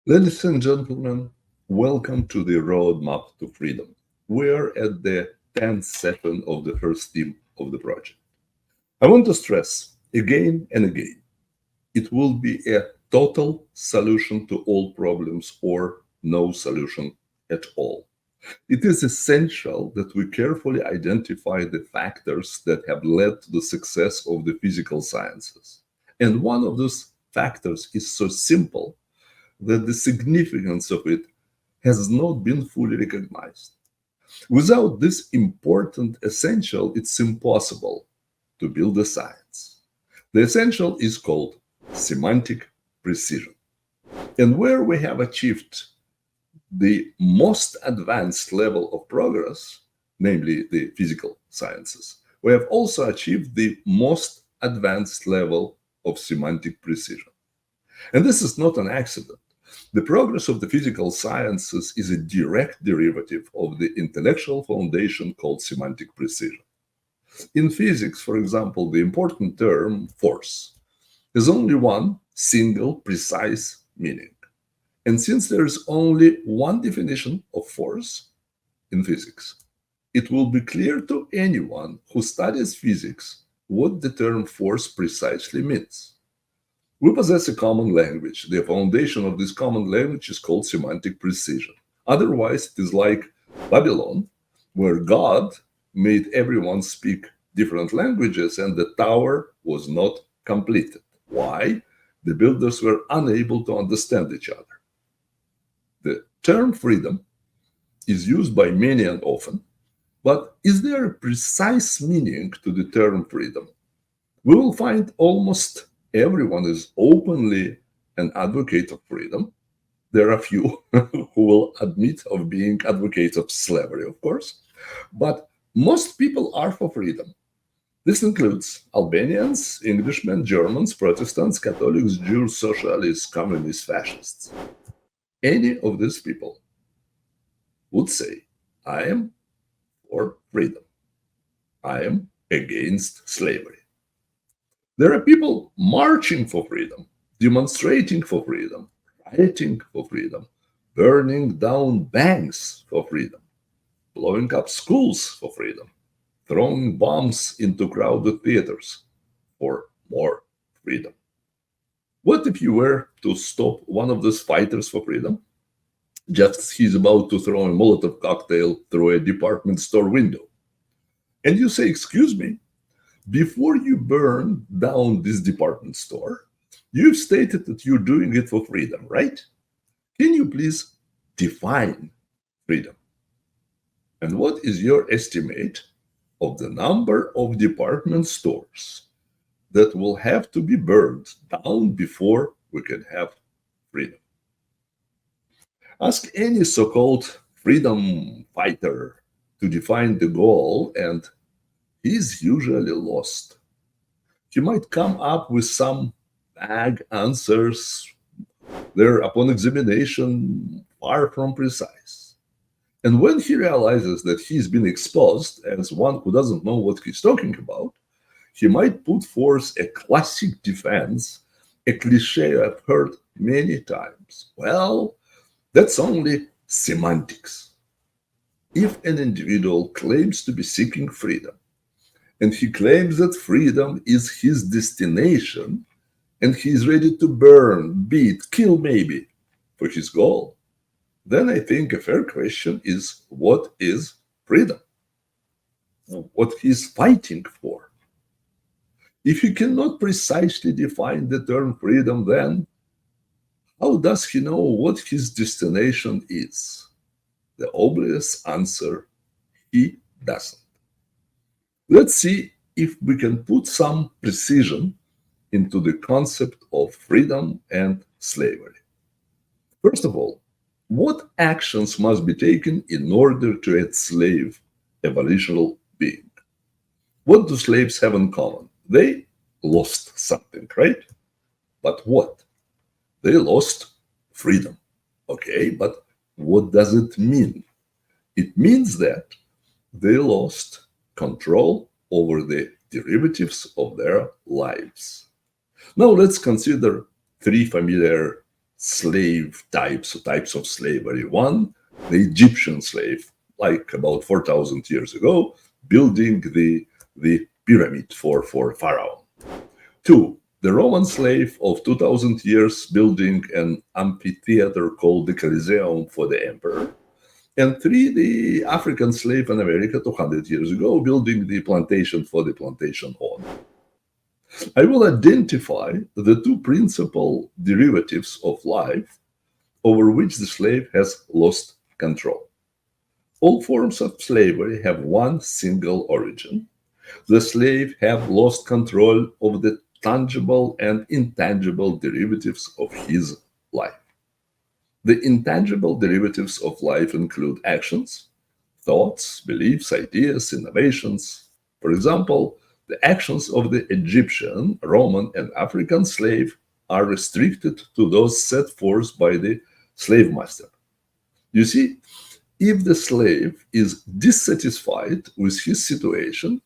Ladies and gentlemen, welcome to the Roadmap to Freedom. We're at the 10th session of the first team of the project. I want to stress again and again, it will be a total solution to all problems or no solution at all. It is essential that we carefully identify the factors that have led to the success of the physical sciences. And one of those factors is so simple that the significance of it has not been fully recognized. Without this important essential, it's impossible to build a science. The essential is called semantic precision. And where we have achieved the most advanced level of progress, namely the physical sciences, we have also achieved the most advanced level of semantic precision. And this is not an accident. The progress of the physical sciences is a direct derivative of the intellectual foundation called semantic precision. In physics, for example, the important term force has only one single precise meaning. And since there is only one definition of force in physics, it will be clear to anyone who studies physics what the term force precisely means. We possess a common language. The foundation of this common language is called semantic precision. Otherwise, it is like Babylon, where God made everyone speak different languages and the tower was not completed. Why? The builders were unable to understand each other. The term freedom is used by many and often, but is there a precise meaning to the term freedom? We will find almost everyone is openly an advocate of freedom. There are few who will admit of being advocates of slavery, of course, but most people are for freedom. This includes Albanians, Englishmen, Germans, Protestants, Catholics, Jews, socialists, communists, fascists. Any of these people would say, I am for freedom. I am against slavery. There are people marching for freedom, demonstrating for freedom, rioting for freedom, burning down banks for freedom, blowing up schools for freedom, throwing bombs into crowded theaters for more freedom. What if you were to stop one of those fighters for freedom? Just as he's about to throw a Molotov cocktail through a department store window. And you say, excuse me, before you burn down this department store, you've stated that you're doing it for freedom, right? Can you please define freedom? And what is your estimate of the number of department stores that will have to be burned down before we can have freedom? Ask any so-called freedom fighter to define the goal, and he's usually lost. He might come up with some vague answers. They're, upon examination, far from precise. And when he realizes that he's been exposed as one who doesn't know what he's talking about, he might put forth a classic defense, a cliche I've heard many times. Well, that's only semantics. If an individual claims to be seeking freedom, and he claims that freedom is his destination, and he is ready to burn, beat, kill maybe for his goal, then I think a fair question is, what is freedom? What he is fighting for? If he cannot precisely define the term freedom, then how does he know what his destination is? The obvious answer, he doesn't. Let's see if we can put some precision into the concept of freedom and slavery. First of all, what actions must be taken in order to enslave a volitional being? What do slaves have in common? They lost something, right? But what? They lost freedom. Okay, but what does it mean? It means that they lost control over the derivatives of their lives. Now let's consider three familiar slave types of slavery. One, the Egyptian slave, like about 4,000 years ago, building the pyramid for Pharaoh. Two, the Roman slave of 2,000 years building an amphitheater called the Colosseum for the emperor. And three, the African slave in America 200 years ago building the plantation for the plantation owner. I will identify the two principal derivatives of life over which the slave has lost control. All forms of slavery have one single origin. The slave have lost control of the tangible and intangible derivatives of his life. The intangible derivatives of life include actions, thoughts, beliefs, ideas, innovations. For example, the actions of the Egyptian, Roman, and African slave are restricted to those set forth by the slave master. You see, if the slave is dissatisfied with his situation,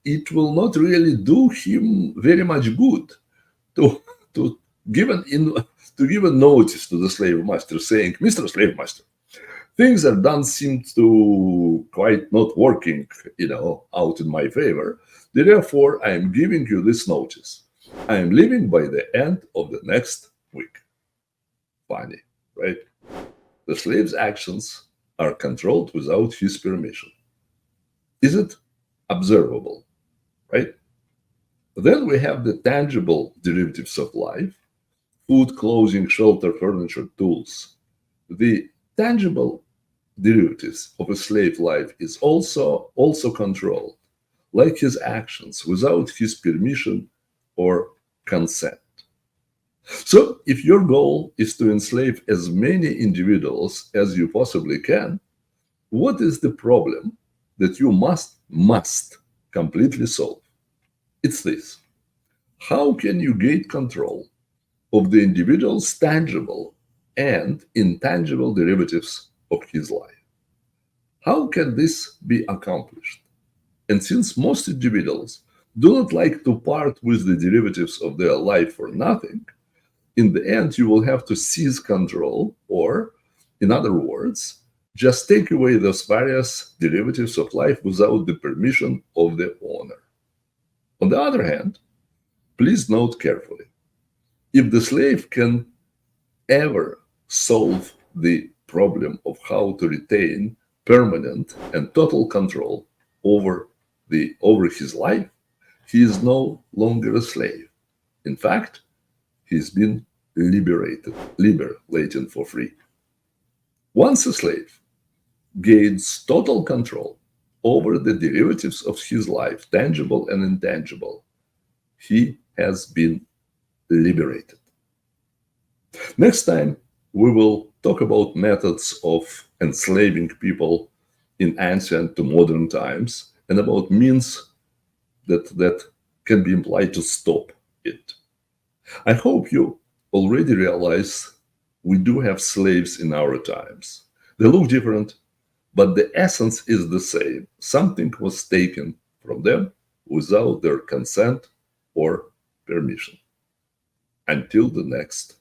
it will not really do him very much good to give a notice to the slave master saying, Mr. Slave Master, things are done seem to quite not working, out in my favor. Therefore, I am giving you this notice. I am leaving by the end of the next week. Funny, right? The slave's actions are controlled without his permission. Is it observable, right? Then we have the tangible derivatives of life: food, clothing, shelter, furniture, tools. The tangible derivatives of a slave life is also controlled, like his actions, without his permission or consent. So if your goal is to enslave as many individuals as you possibly can, what is the problem that you must completely solve? It's this: how can you gain control of the individual's tangible and intangible derivatives of his life? How can this be accomplished? And since most individuals do not like to part with the derivatives of their life for nothing, in the end you will have to seize control, or, in other words, just take away those various derivatives of life without the permission of the owner. On the other hand, please note carefully, if the slave can ever solve the problem of how to retain permanent and total control over his life, he is no longer a slave. In fact, he's been liberated for free. Once a slave gains total control over the derivatives of his life, tangible and intangible, he has been liberated. Next time, we will talk about methods of enslaving people in ancient to modern times, and about means that can be employed to stop it. I hope you already realize we do have slaves in our times. They look different, but the essence is the same. Something was taken from them without their consent or permission. Until the next